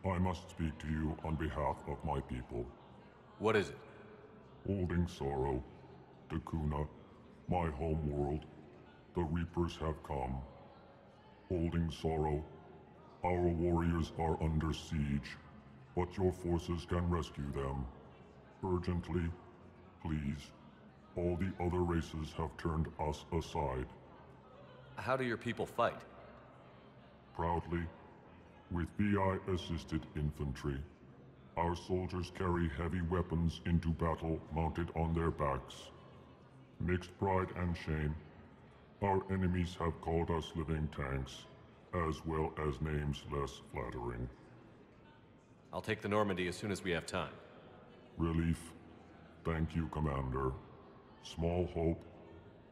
I must speak to you on behalf of my people. What is it? Holding sorrow, Dakuna, my home world, the Reapers have come. Holding sorrow, our warriors are under siege, but your forces can rescue them. Urgently, please. All the other races have turned us aside. How do your people fight? Proudly, with VI-assisted infantry. Our soldiers carry heavy weapons into battle mounted on their backs. Mixed pride and shame, our enemies have called us living tanks, as well as names less flattering. I'll take the Normandy as soon as we have time. Relief. Thank you, Commander. Small hope.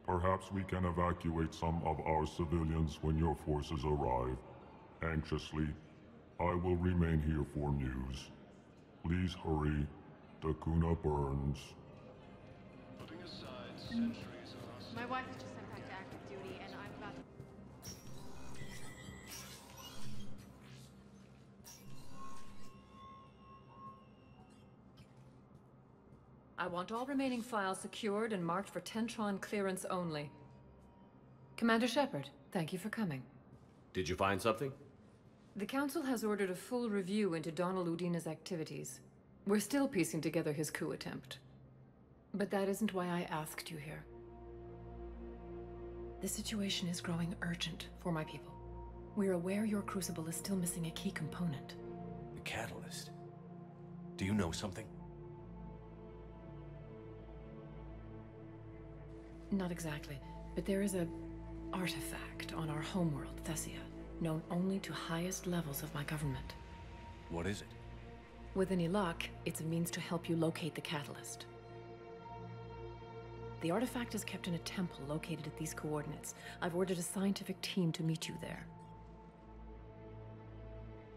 Perhaps we can evacuate some of our civilians when your forces arrive. Anxiously, I will remain here for news. Please hurry. Dakuna burns. Putting aside centuries of hostility. My wife was just sent back to active duty, and I'm about to... I want all remaining files secured and marked for Tentron clearance only. Commander Shepard, thank you for coming. Did you find something? The Council has ordered a full review into Donald Udina's activities. We're still piecing together his coup attempt. But that isn't why I asked you here. The situation is growing urgent for my people. We're aware your crucible is still missing a key component. The catalyst. Do you know something? Not exactly, but there is a artifact on our homeworld, Thessia, known only to highest levels of my government. What is it? With any luck, it's a means to help you locate the catalyst. The artifact is kept in a temple located at these coordinates. I've ordered a scientific team to meet you there.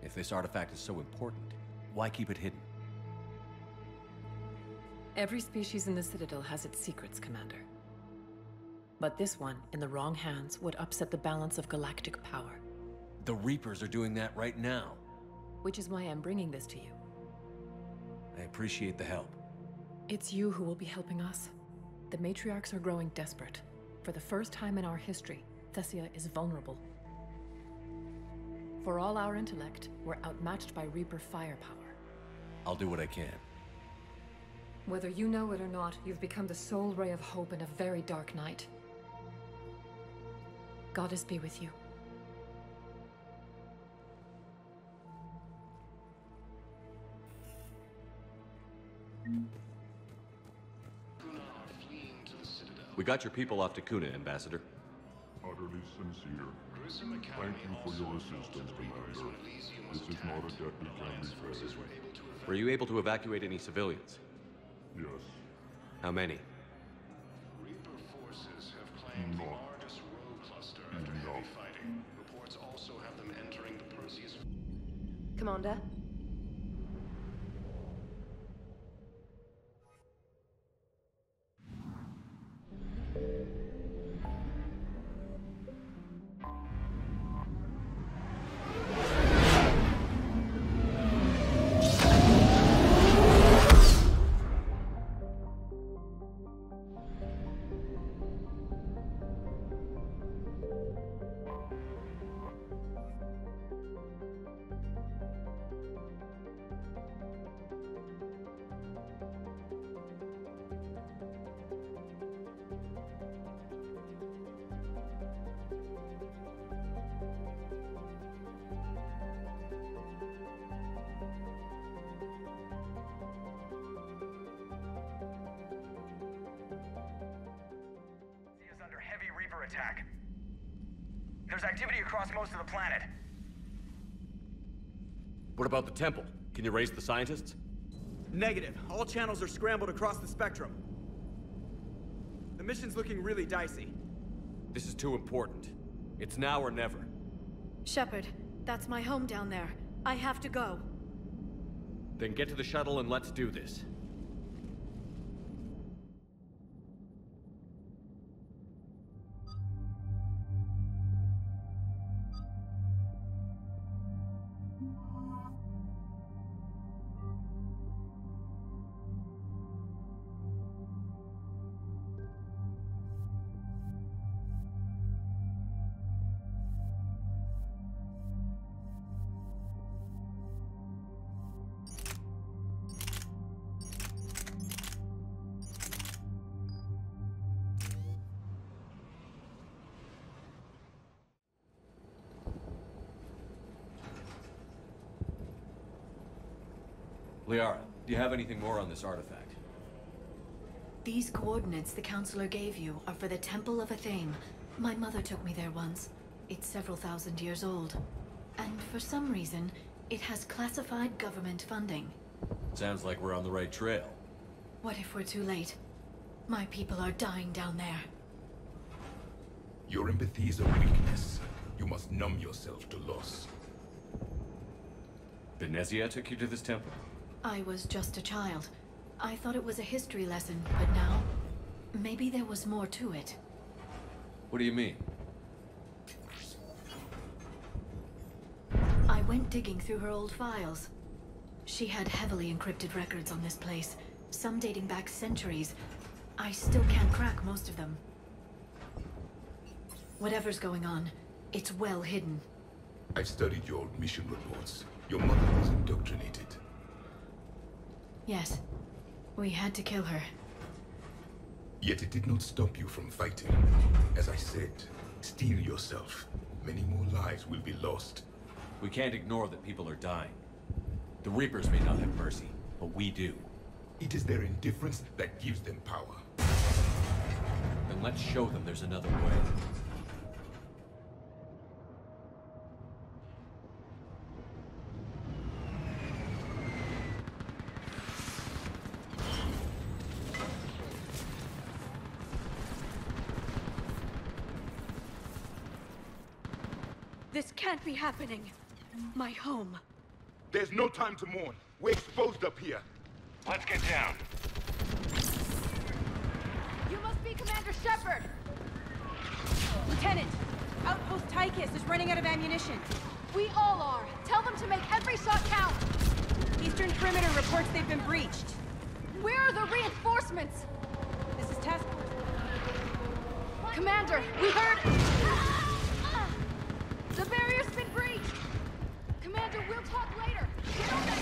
If this artifact is so important, why keep it hidden? Every species in the Citadel has its secrets, Commander. But this one, in the wrong hands, would upset the balance of galactic power. The Reapers are doing that right now. Which is why I'm bringing this to you. I appreciate the help. It's you who will be helping us. The matriarchs are growing desperate. For the first time in our history, Thessia is vulnerable. For all our intellect, we're outmatched by Reaper firepower. I'll do what I can. Whether you know it or not, you've become the sole ray of hope in a very dark night. Goddess be with you. We got your people off Dakuna, Ambassador. Utterly sincere. Thank you for your assistance, Commander. This is not a debt we can repay. Were you able to evacuate any civilians? Yes. How many? Reaper forces have claimed the largest rogue cluster after heavy fighting. Reports also have them entering the Perseus. Commander? Attack. There's activity across most of the planet. What about the temple? Can you raise the scientists? Negative. All channels are scrambled across the spectrum. The mission's looking really dicey. This is too important. It's now or never. Shepard, that's my home down there. I have to go. Then get to the shuttle and let's do this. Liara, do you have anything more on this artifact? These coordinates the counselor gave you are for the Temple of Athame. My mother took me there once. It's several thousand years old. And for some reason, it has classified government funding. Sounds like we're on the right trail. What if we're too late? My people are dying down there. Your empathy is a weakness. You must numb yourself to loss. Thessia took you to this temple? I was just a child. I thought it was a history lesson, but now, maybe there was more to it. What do you mean? I went digging through her old files. She had heavily encrypted records on this place, some dating back centuries. I still can't crack most of them. Whatever's going on, it's well hidden. I've studied your old mission reports. Your mother was indoctrinated. Yes. We had to kill her. Yet it did not stop you from fighting. As I said, steel yourself. Many more lives will be lost. We can't ignore that people are dying. The Reapers may not have mercy, but we do. It is their indifference that gives them power. Then let's show them there's another way. This can't be happening. My home. There's no time to mourn. We're exposed up here. Let's get down. You must be Commander Shepard! Lieutenant, Outpost Tychus is running out of ammunition. We all are. Tell them to make every shot count. Eastern Perimeter reports they've been breached. Where are the reinforcements? This is Task Force. Commander, we heard... The barrier's been breached! Commander, we'll talk later! Get on that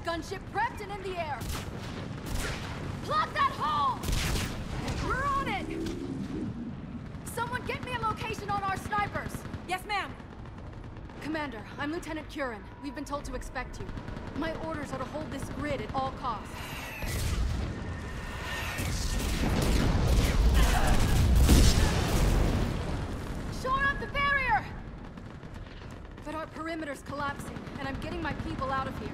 gunship prepped and in the air. Block that hole! We're on it! Someone get me a location on our snipers. Yes, ma'am. Commander, I'm Lieutenant Curran. We've been told to expect you. My orders are to hold this grid at all costs. Shore up the barrier! But our perimeter's collapsing, and I'm getting my people out of here.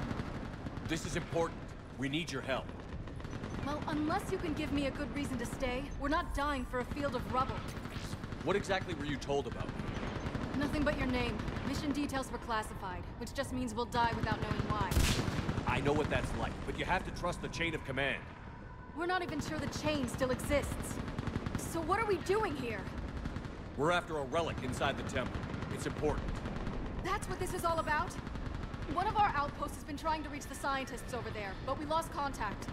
This is important. We need your help. Well, unless you can give me a good reason to stay, we're not dying for a field of rubble. What exactly were you told about me? Nothing but your name. Mission details were classified, which just means we'll die without knowing why. I know what that's like, but you have to trust the chain of command. We're not even sure the chain still exists. So what are we doing here? We're after a relic inside the temple. It's important. That's what this is all about? One of our outposts has been trying to reach the scientists over there, but we lost contact.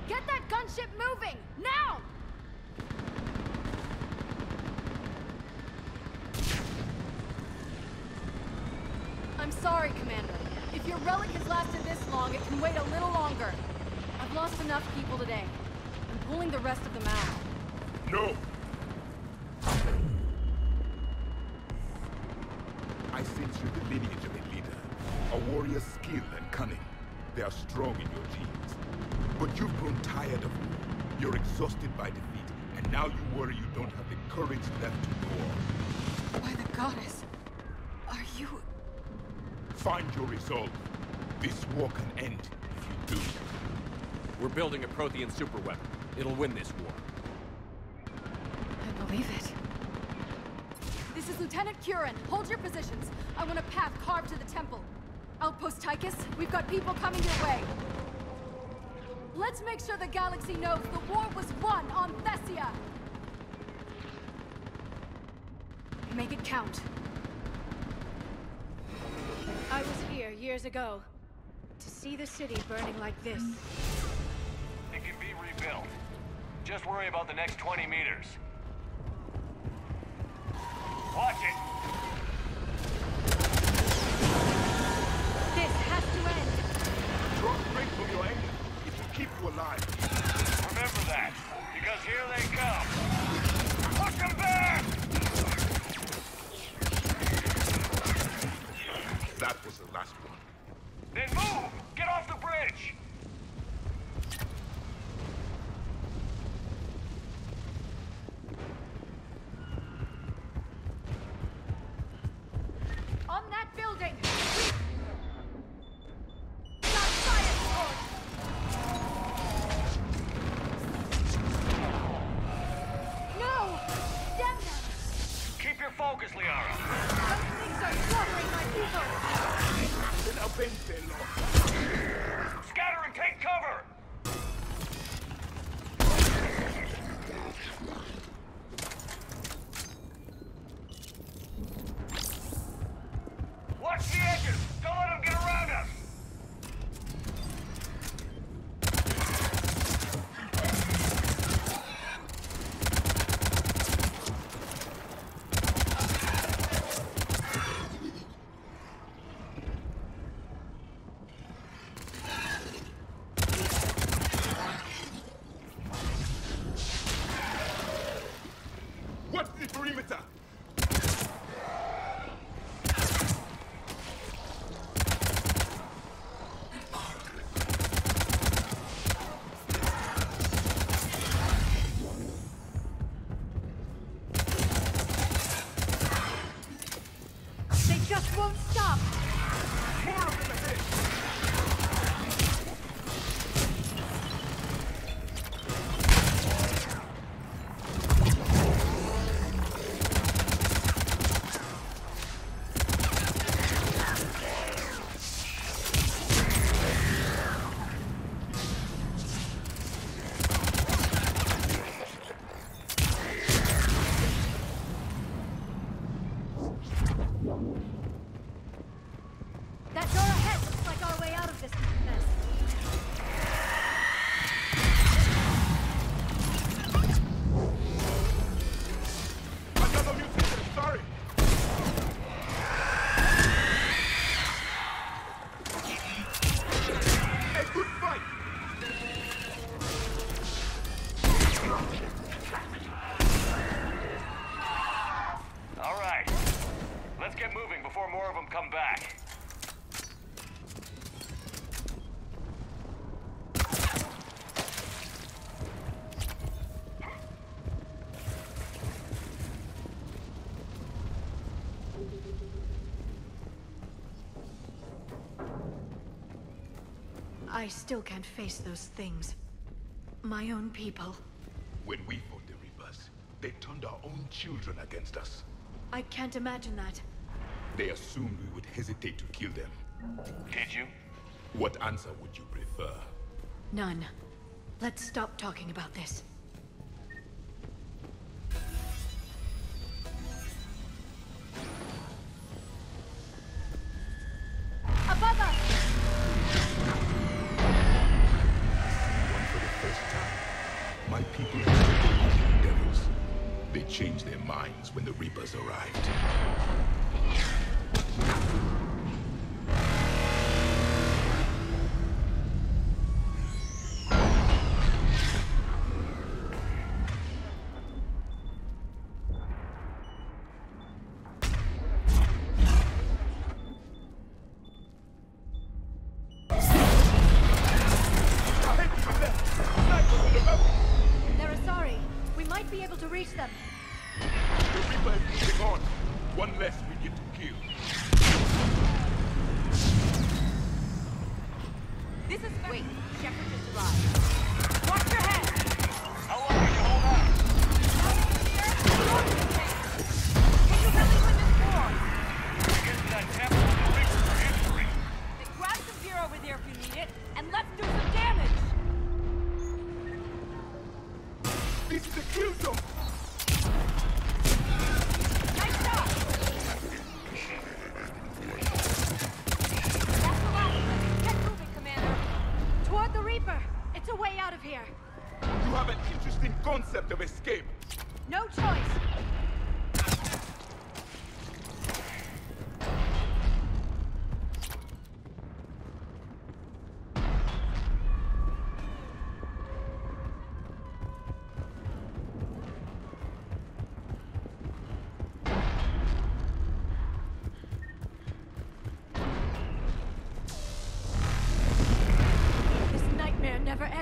Get that gunship moving! Now! I'm sorry, Commander. If your relic has lasted this long, it can wait a little longer. I've lost enough people today. I'm pulling the rest of them out. No! I sense you're the lineage of a leader. A warrior's skill and cunning. They are strong in your genes. But you've grown tired of war. You're exhausted by defeat, and now you worry you don't have the courage left to go on. By the goddess, are you... Find your resolve. This war can end if you do. We're building a Prothean superweapon. It'll win this war. I believe it. This is Lieutenant Curran. Hold your positions. I want a path carved to the temple. I'll Outpost Tychus. We've got people coming your way. Let's make sure the galaxy knows the war was won on Thessia. Make it count. I was here years ago. To see the city burning like this. It can be rebuilt. Just worry about the next 20 meters. Watch it! This has to end. Drop straight from your engine. It will keep you alive. Remember that, because here they come. Push them back! That was the last one. Then move! Get off the bridge! On that building! Got fire sword! No! Damn them! Keep your focus, Liara. Those things are slaughtering my people! Then I'll bend their law. Scatter and take cover! Watch the edges! Don't let them get around us! What's the perimeter? They just won't stop! More of them ahead. That door ahead looks like our way out of this mess. Another mutation, sorry. A good fight. All right. Let's get moving before more of them come back. I still can't face those things. My own people. When we fought the Reapers, they turned our own children against us. I can't imagine that. They assumed we would hesitate to kill them. Did you? What answer would you prefer? None. Let's stop talking about this. Above us! For the first time, my people mistook devils. They changed their minds when the Reapers arrived. They're ASARI. We might be able to reach them. The Reaper is moving on. One less we get to kill. This is... Wait, Shepard just arrived. Watch your head! How long can you hold out? Can you really win this war? We get to that temple and the Reapers are history. They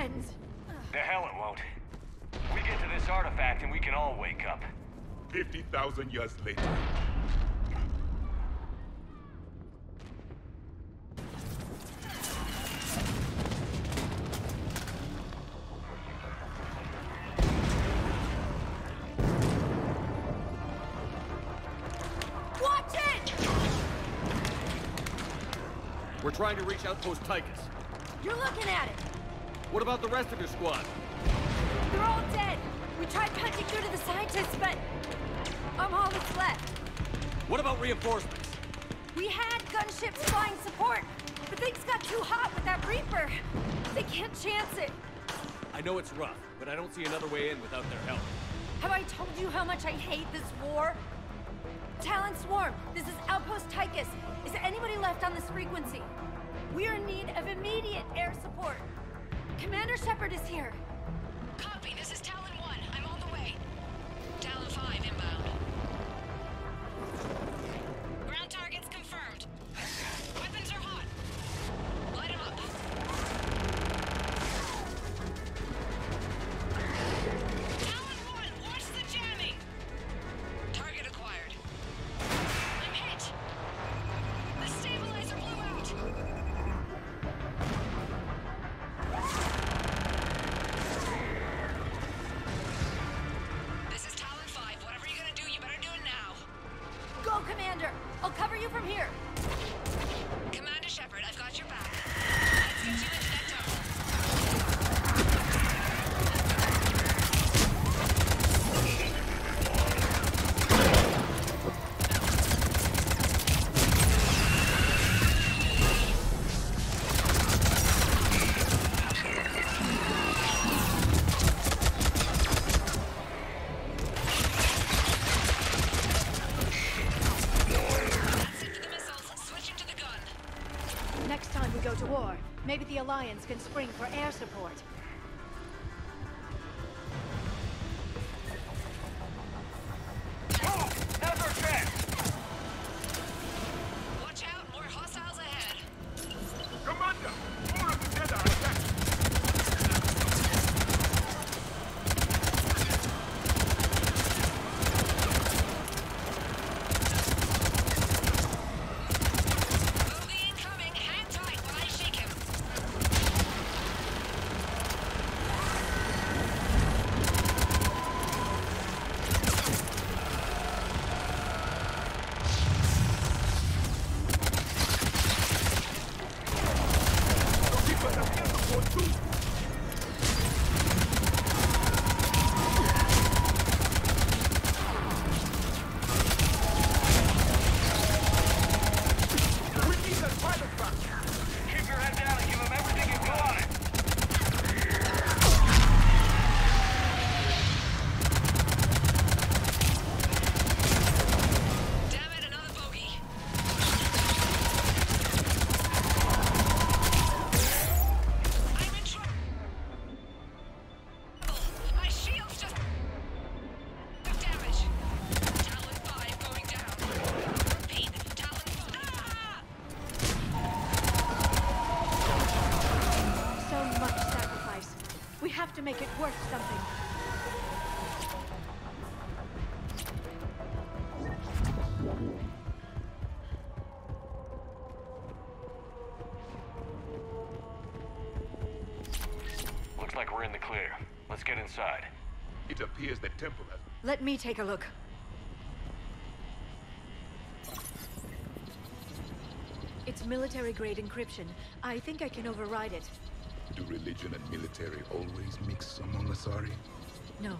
end. The hell it won't. We get to this artifact and we can all wake up. 50,000 years later. Watch it! We're trying to reach Outpost Tychus. You're looking at it. What about the rest of your squad? They're all dead. We tried punching through to the scientists, but I'm all that's left. What about reinforcements? We had gunships flying support, but things got too hot with that Reaper. They can't chance it. I know it's rough, but I don't see another way in without their help. Have I told you how much I hate this war? Talon Swarm, this is Outpost Tychus. Is there anybody left on this frequency? We're in need of immediate air support. Commander Shepard is here. Copy, this is Talon 1. I'm on the way. Talon 5 inbound. Ground targets confirmed. Weapons are hot. Light 'em up. Talon 1, watch the jamming! Target acquired. I'm hit! The stabilizer blew out! This is Talon 5. Whatever you're gonna do, you better do it now. Go, Commander! I'll cover you from here. Commander Shepard, I've got your back. Let's get you into that dome. That's it for the missiles. Switching to the gun. Next time we go to war, maybe the Alliance can spring for air support. Oh, now's our chance! Watch out, more hostiles ahead. Commander! More of the dead are attacked! Bogey incoming. Hang tight while I shake him. Keep us up here before two! We need that pilot back! Keep your head down and give them everything you've got. Damn it, another bogey. I'm in trouble. My shield's just took damage. Talon 5 going down. Repeat, Talon 5. So much sacrifice. We have to make it worth something. Looks like we're in the clear. Let's get inside. It appears the temple has... Let me take a look. It's military-grade encryption. I think I can override it. Do religion and military always mix among ASARI? No,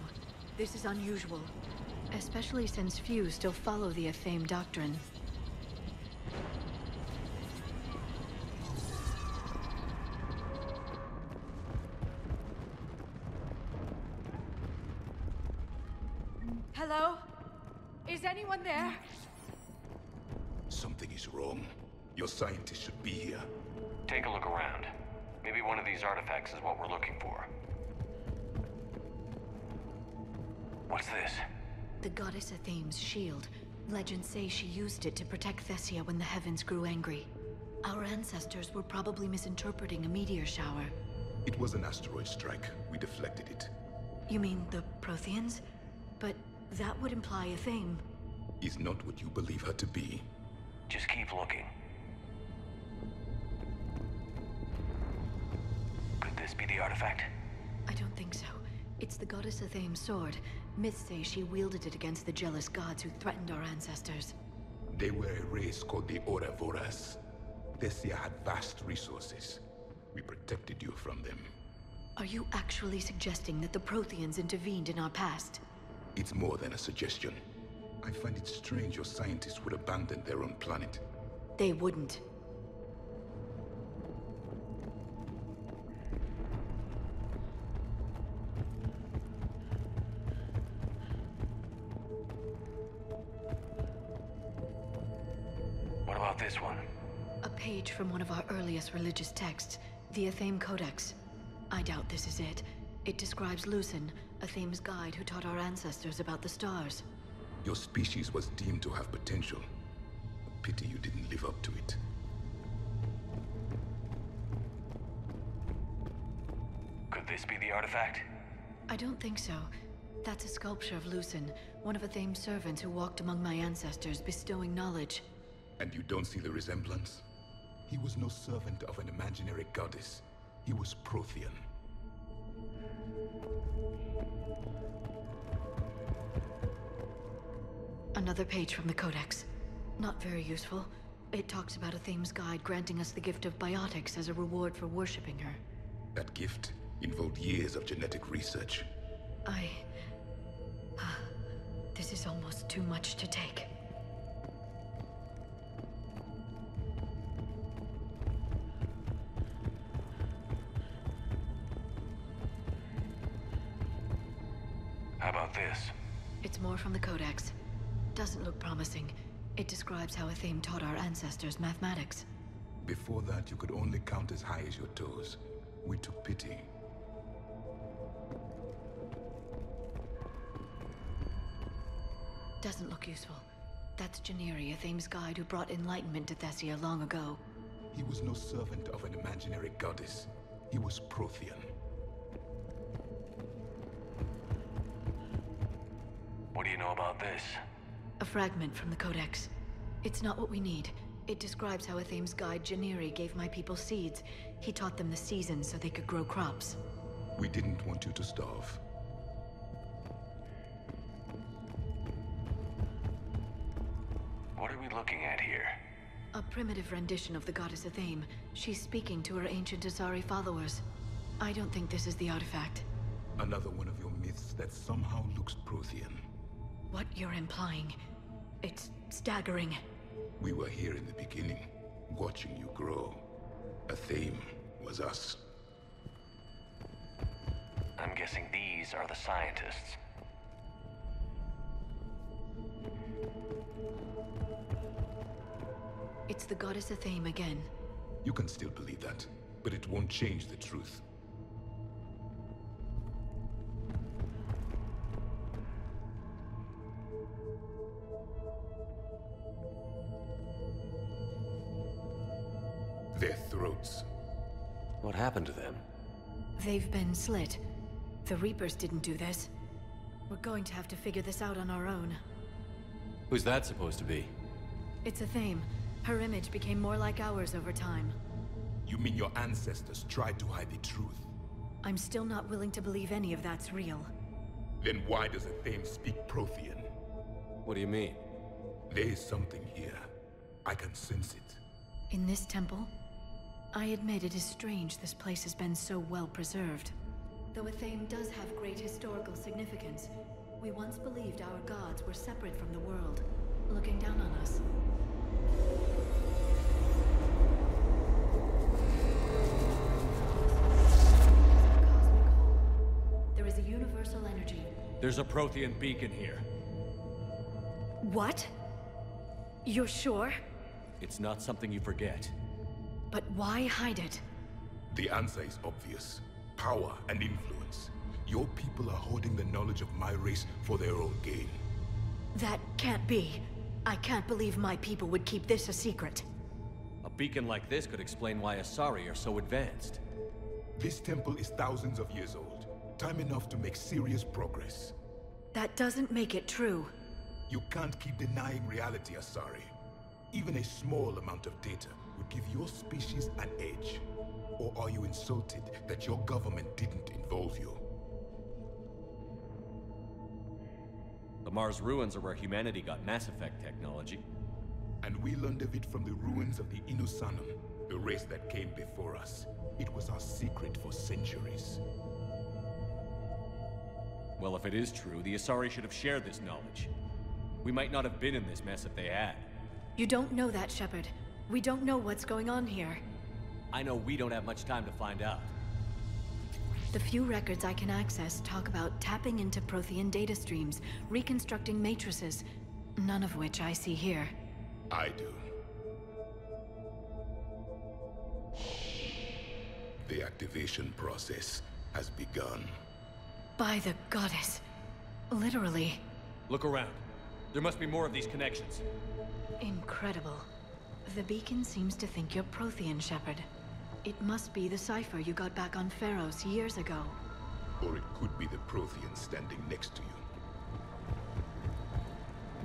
this is unusual. Especially since few still follow the Athame doctrine. Hello? Is anyone there? Something is wrong. Your scientists should be here. Take a look around. Maybe one of these artifacts is what we're looking for. What's this? The goddess Athame's shield. Legends say she used it to protect Thessia when the heavens grew angry. Our ancestors were probably misinterpreting a meteor shower. It was an asteroid strike. We deflected it. You mean the Protheans? But that would imply a theme. Is not what you believe her to be. Just keep looking. Could this be the artifact? I don't think so. It's the goddess Athame's sword. Myths say she wielded it against the jealous gods who threatened our ancestors. They were a race called the Ouroboros. Thessia had vast resources. We protected you from them. Are you actually suggesting that the Protheans intervened in our past? It's more than a suggestion. I find it strange your scientists would abandon their own planet. They wouldn't. What about this one? A page from one of our earliest religious texts, the Athame Codex. I doubt this is it. It describes Lucen, Athame's guide who taught our ancestors about the stars. Your species was deemed to have potential. A pity you didn't live up to it. Could this be the artifact? I don't think so. That's a sculpture of Lucen, one of Athame's servants who walked among my ancestors, bestowing knowledge. And you don't see the resemblance? He was no servant of an imaginary goddess. He was Prothean. Another page from the Codex. Not very useful. It talks about Athame's guide granting us the gift of biotics as a reward for worshipping her. That gift involved years of genetic research. This is almost too much to take. How about this? It's more from the Codex. Doesn't look promising. It describes how Athame taught our ancestors mathematics. Before that, you could only count as high as your toes. We took pity. Doesn't look useful. That's Janiri, Athame's guide who brought enlightenment to Thessia long ago. He was no servant of an imaginary goddess. He was Prothean. What do you know about this? A fragment from the Codex. It's not what we need. It describes how Athame's guide Janiri gave my people seeds. He taught them the seasons so they could grow crops. We didn't want you to starve. What are we looking at here? A primitive rendition of the goddess Athame. She's speaking to her ancient ASARI followers. I don't think this is the artifact. Another one of your myths that somehow looks Prothean. What you're implying, it's staggering. We were here in the beginning, watching you grow. Athame was us. I'm guessing these are the scientists. It's the goddess Athame again. You can still believe that, but it won't change the truth. Their throats. What happened to them? They've been slit. The Reapers didn't do this. We're going to have to figure this out on our own. Who's that supposed to be? It's Athame. Her image became more like ours over time. You mean your ancestors tried to hide the truth? I'm still not willing to believe any of that's real. Then why does Athame speak Prothean? What do you mean? There is something here. I can sense it. In this temple? I admit it is strange this place has been so well preserved. Though Athame does have great historical significance, we once believed our gods were separate from the world, looking down on us. There is a universal energy. There's a Prothean beacon here. What? You're sure? It's not something you forget. But why hide it? The answer is obvious. Power and influence. Your people are holding the knowledge of my race for their own gain. That can't be. I can't believe my people would keep this a secret. A beacon like this could explain why ASARI are so advanced. This temple is thousands of years old. Time enough to make serious progress. That doesn't make it true. You can't keep denying reality, ASARI. Even a small amount of data would give your species an edge. Or are you insulted that your government didn't involve you? The Mars ruins are where humanity got Mass Effect technology. And we learned of it from the ruins of the Inusanum, the race that came before us. It was our secret for centuries. Well, if it is true, the ASARI should have shared this knowledge. We might not have been in this mess if they had. You don't know that, Shepard. We don't know what's going on here. I know we don't have much time to find out. The few records I can access talk about tapping into Prothean data streams, reconstructing matrices, none of which I see here. I do. The activation process has begun. By the goddess. Literally. Look around. There must be more of these connections. Incredible. The beacon seems to think you're Prothean, Shepard. It must be the cipher you got back on Pharos years ago. Or it could be the Prothean standing next to you.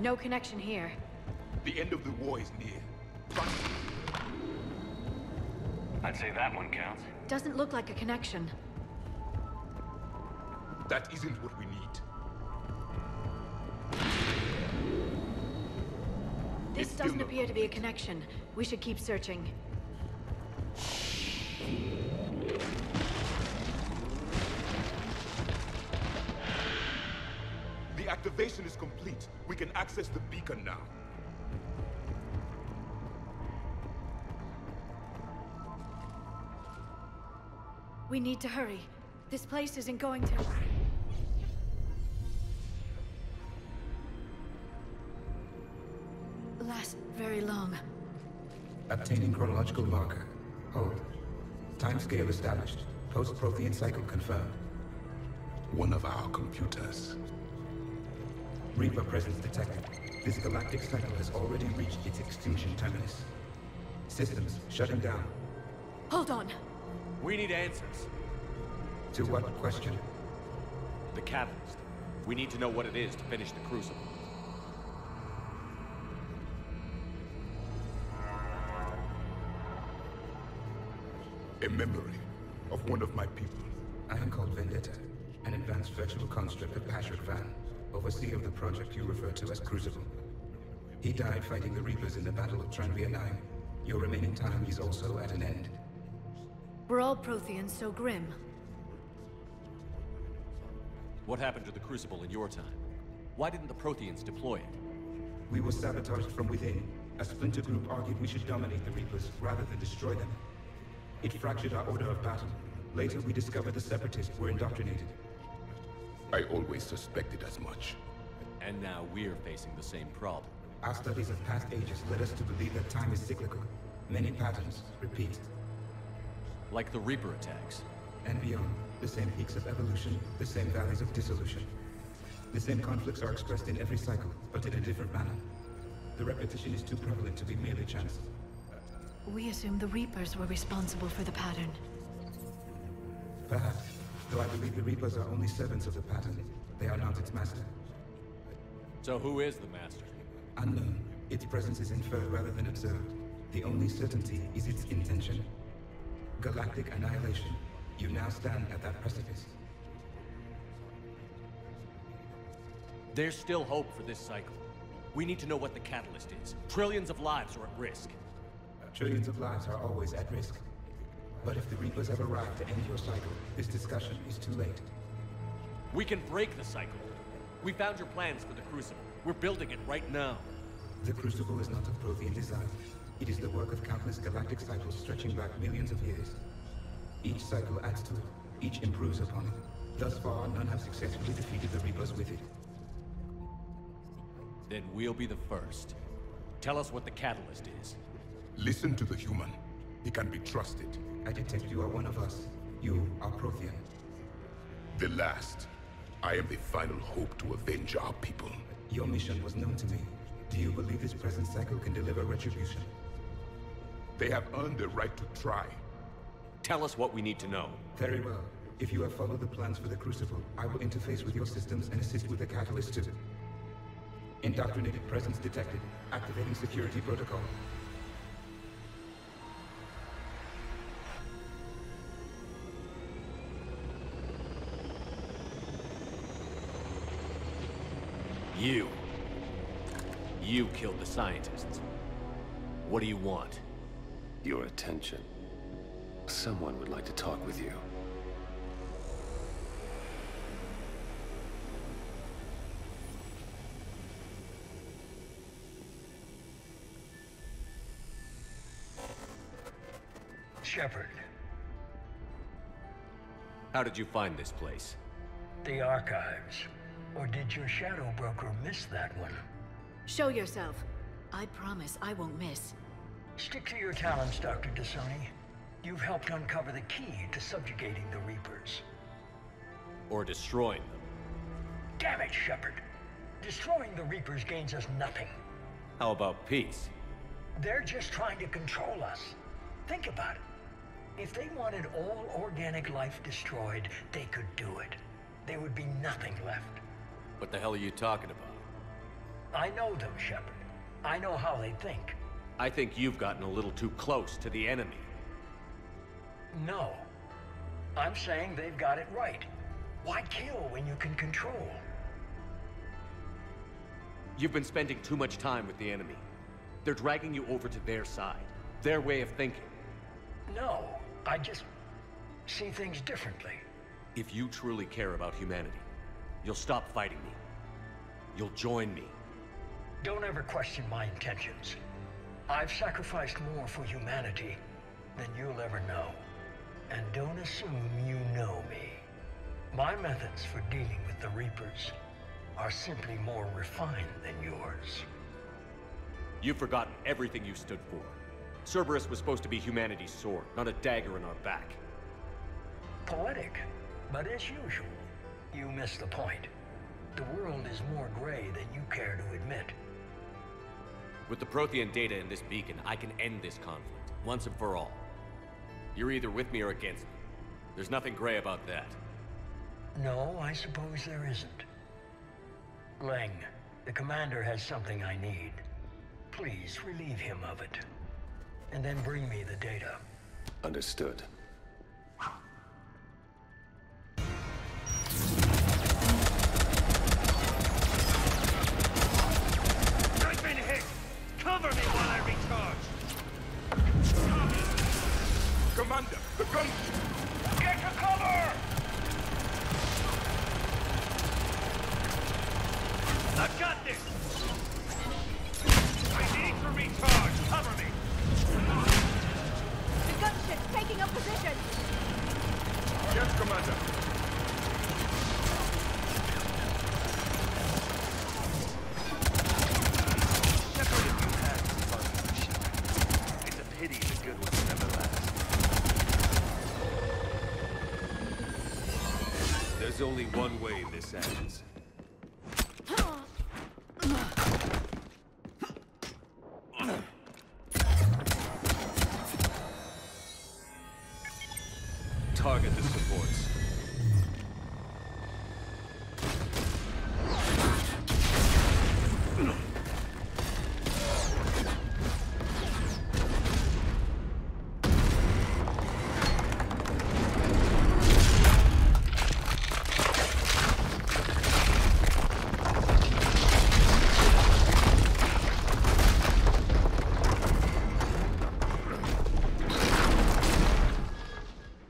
No connection here. The end of the war is near. I'd say that one counts. Doesn't look like a connection. That isn't what we need. This doesn't appear to be a connection. We should keep searching. The activation is complete. We can access the beacon now. We need to hurry. This place isn't going to... last very long. Obtaining chronological marker. Hold. Timescale established. Post-Prothean cycle confirmed. One of our computers. Reaper presence detected. This galactic cycle has already reached its extinction terminus. Systems shutting down. Hold on. We need answers. To what question? The catalyst. We need to know what it is to finish the Crucible. A memory of one of my people. I am called Vendetta, an advanced virtual construct of Patrick Van, overseer of the project you refer to as Crucible. He died fighting the Reapers in the Battle of Tranvia 9. Your remaining time is also at an end. We're all Protheans so grim. What happened to the Crucible in your time? Why didn't the Protheans deploy it? We were sabotaged from within. A splinter group argued we should dominate the Reapers rather than destroy them. It fractured our order of battle. Later, we discovered the Separatists were indoctrinated. I always suspected as much. And now we're facing the same problem. Our studies of past ages led us to believe that time is cyclical. Many patterns repeat. Like the Reaper attacks. And beyond, the same peaks of evolution, the same valleys of dissolution. The same conflicts are expressed in every cycle, but in a different manner. The repetition is too prevalent to be merely chance. We assume the Reapers were responsible for the pattern. Perhaps, though I believe the Reapers are only servants of the pattern. They are not its master. So who is the master? Unknown. Its presence is inferred rather than observed. The only certainty is its intention. Galactic annihilation. You now stand at that precipice. There's still hope for this cycle. We need to know what the catalyst is. Trillions of lives are at risk. Trillions of lives are always at risk. But if the Reapers have arrived to end your cycle, this discussion is too late. We can break the cycle. We found your plans for the Crucible. We're building it right now. The Crucible is not of Prothean design. It is the work of countless galactic cycles stretching back millions of years. Each cycle adds to it. Each improves upon it. Thus far, none have successfully defeated the Reapers with it. Then we'll be the first. Tell us what the catalyst is. Listen to the human. He can be trusted. I detect you are one of us. You are Prothean. The last. I am the final hope to avenge our people. Your mission was known to me. Do you believe this present cycle can deliver retribution? They have earned the right to try. Tell us what we need to know. Very well. If you have followed the plans for the Crucible, I will interface with your systems and assist with the catalyst too. Indoctrinated presence detected. Activating security protocol. You killed the scientists. What do you want? Your attention. Someone would like to talk with you. Shepard. How did you find this place? The archives. Or did your shadow broker miss that one? Show yourself. I promise I won't miss. Stick to your talents, Dr. Dasani. You've helped uncover the key to subjugating the Reapers. Or destroying them. Damn it, Shepard. Destroying the Reapers gains us nothing. How about peace? They're just trying to control us. Think about it. If they wanted all organic life destroyed, they could do it. There would be nothing left. What the hell are you talking about? I know them, Shepard. I know how they think. I think you've gotten a little too close to the enemy. No. I'm saying they've got it right. Why kill when you can control? You've been spending too much time with the enemy. They're dragging you over to their side. Their way of thinking. No, I just see things differently. If you truly care about humanity, you'll stop fighting me. You'll join me. Don't ever question my intentions. I've sacrificed more for humanity than you'll ever know. And don't assume you know me. My methods for dealing with the Reapers are simply more refined than yours. You've forgotten everything you stood for. Cerberus was supposed to be humanity's sword, not a dagger in our back. Poetic, but as usual, you miss the point. The world is more gray than you care to admit. With the Prothean data in this beacon, I can end this conflict, once and for all. You're either with me or against me. There's nothing gray about that. No, I suppose there isn't. Leng, the commander has something I need. Please relieve him of it. And then bring me the data. Understood. I've been hit! Cover me while I recharge! Commander, the gun! Get to cover! I've got this! I need to recharge! Cover me! The gunship's taking up position! Yes, Commander. Shepard, if you had fun, it's a pity the good ones never last. There's only one way this ends. Target the supports.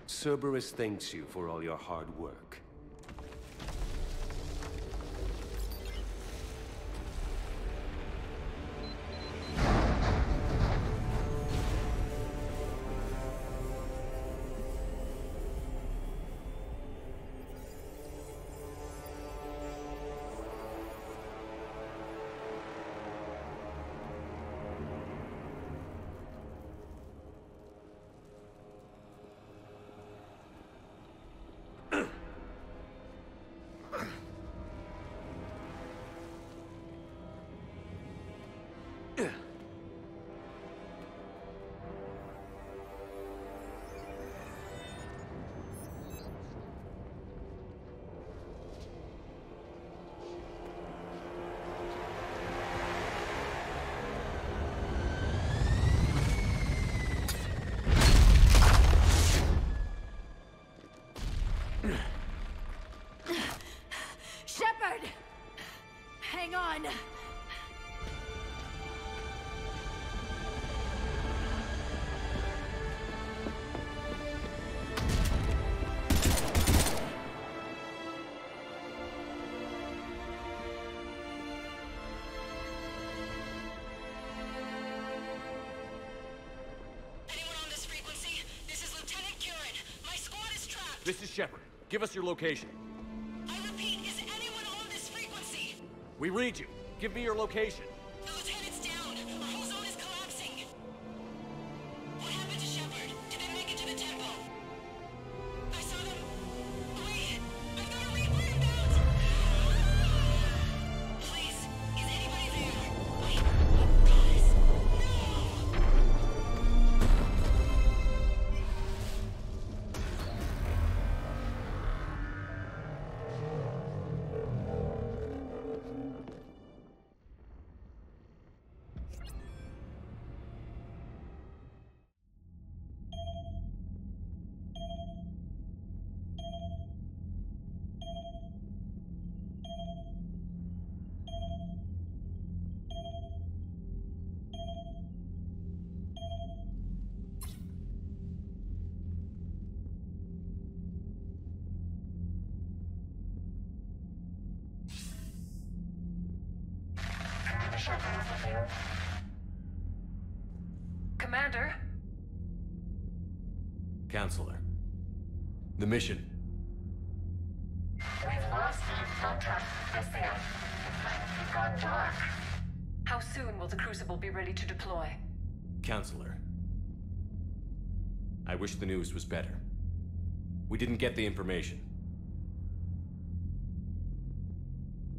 Cerberus thanks you for all your hard work. This is Shepard. Give us your location. I repeat, is anyone on this frequency? We read you. Give me your location. The lieutenant's down. Our whole zone is collapsing. What happened to Shepard? Did they make it to the temple? I saw them. Wait! I've got a Reaper inbound! Please, is anybody there? Guys, no! Commander? Counselor. The mission. We've lost contact with Thessia. It's gone dark. How soon will the Crucible be ready to deploy? Counselor. I wish the news was better. We didn't get the information.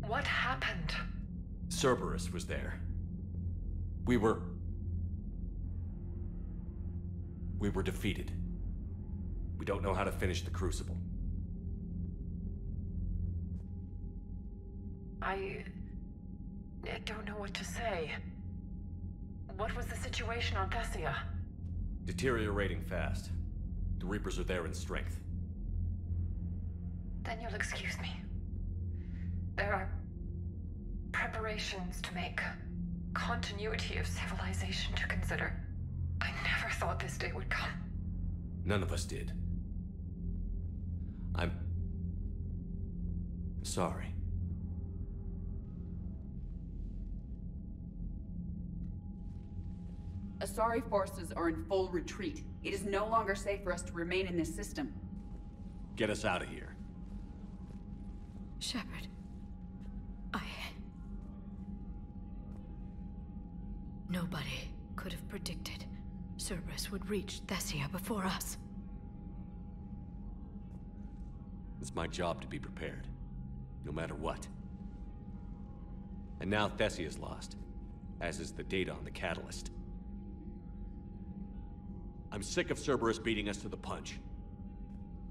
What happened? Cerberus was there. We were defeated. We don't know how to finish the Crucible. I don't know what to say. What was the situation on Thessia? Deteriorating fast. The Reapers are there in strength. Then you'll excuse me. There are preparations to make. Continuity of civilization to consider. I never thought this day would come. None of us did. I'm sorry. ASARI forces are in full retreat. It is no longer safe for us to remain in this system. Get us out of here. Shepard. Nobody could have predicted Cerberus would reach Thessia before us. It's my job to be prepared, no matter what. And now Thessia's lost, as is the data on the catalyst. I'm sick of Cerberus beating us to the punch.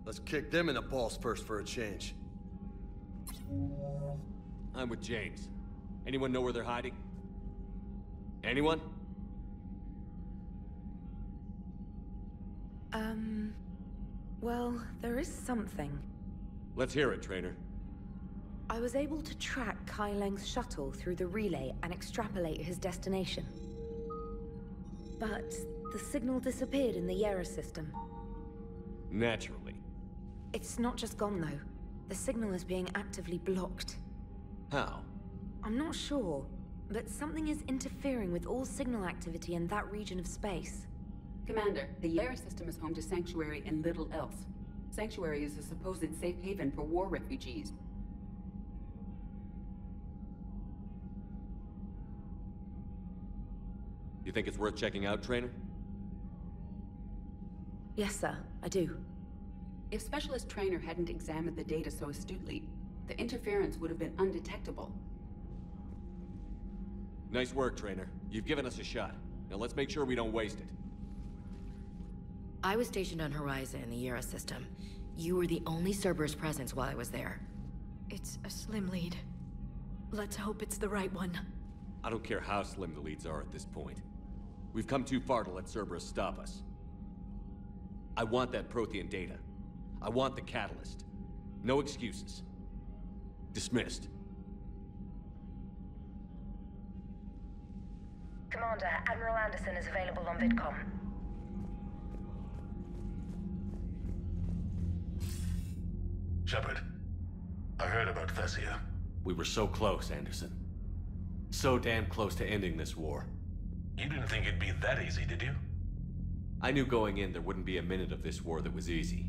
Let's kick them in the balls first for a change. I'm with James. Anyone know where they're hiding? Anyone? Well, there is something. Let's hear it, Trainer. I was able to track Kai Leng's shuttle through the relay and extrapolate his destination. But the signal disappeared in the Yera system. Naturally. It's not just gone, though. The signal is being actively blocked. How? I'm not sure, but something is interfering with all signal activity in that region of space. Commander, the Yera system is home to Sanctuary and little else. Sanctuary is a supposed safe haven for war refugees. You think it's worth checking out, Trainer? Yes, sir, I do. If Specialist Trainer hadn't examined the data so astutely, the interference would have been undetectable. Nice work, Trainer. You've given us a shot. Now let's make sure we don't waste it. I was stationed on Horizon in the Yera system. You were the only Cerberus presence while I was there. It's a slim lead. Let's hope it's the right one. I don't care how slim the leads are at this point. We've come too far to let Cerberus stop us. I want that Prothean data. I want the catalyst. No excuses. Dismissed. Commander, Admiral Anderson is available on VidCom. Shepard, I heard about Thessia. We were so close, Anderson. So damn close to ending this war. You didn't think it'd be that easy, did you? I knew going in there wouldn't be a minute of this war that was easy.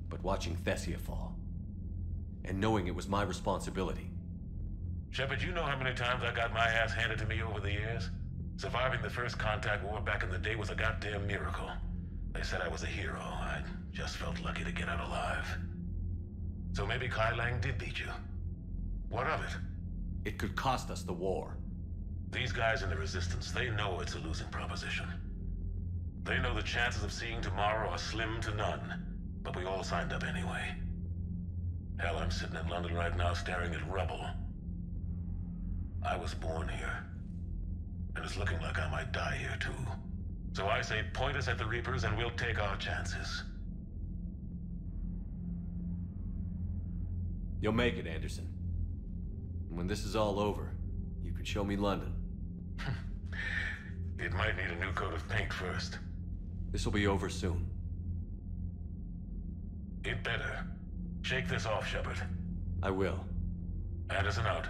but watching Thessia fall. And knowing it was my responsibility. Shepard, you know how many times I got my ass handed to me over the years? Surviving the first contact war back in the day was a goddamn miracle. They said I was a hero. I just felt lucky to get out alive. So maybe Kai Lang did beat you. What of it? It could cost us the war. These guys in the Resistance, they know it's a losing proposition. They know the chances of seeing tomorrow are slim to none. But we all signed up anyway. Hell, I'm sitting in London right now staring at rubble. I was born here. And it's looking like I might die here too. So I say point us at the Reapers and we'll take our chances. You'll make it, Anderson. And when this is all over, you can show me London. It might need a new coat of paint first. This will be over soon. It better. Shake this off, Shepard. I will. Anderson out.